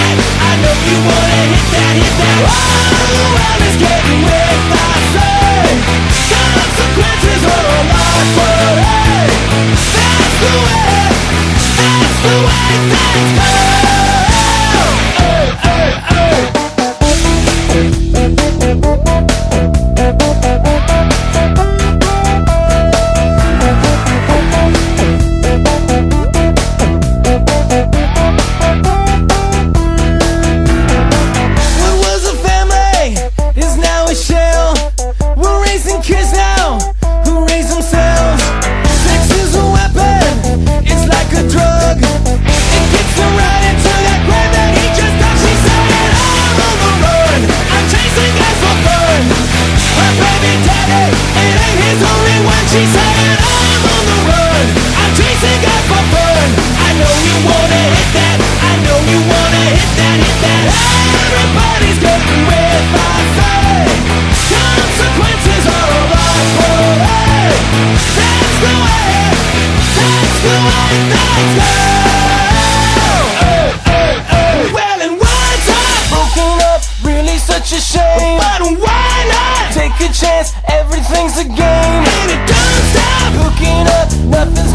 that. I know you wanna hit that, hit that. Oh, well, it's getting with I say. Consequences are a lot, but hey, that's the way things go. Kids now who raise themselves. Sex is a weapon, it's like a drug. It gets them right into that grave that he just got. She said, I'm on the run, I'm chasing guys for fun. Her baby daddy, it ain't his only one. She said, I'm on the run, I'm chasing guys for fun. I know you wanna hit that, I know you wanna hit that, hit that. Everybody's getting with I say. Consequences are a lot, but hey, that's the way things go. Well, and once I've broken up, really such a shame. But why not? Take a chance, everything's a game. And it don't stop. Hooking up, nothing's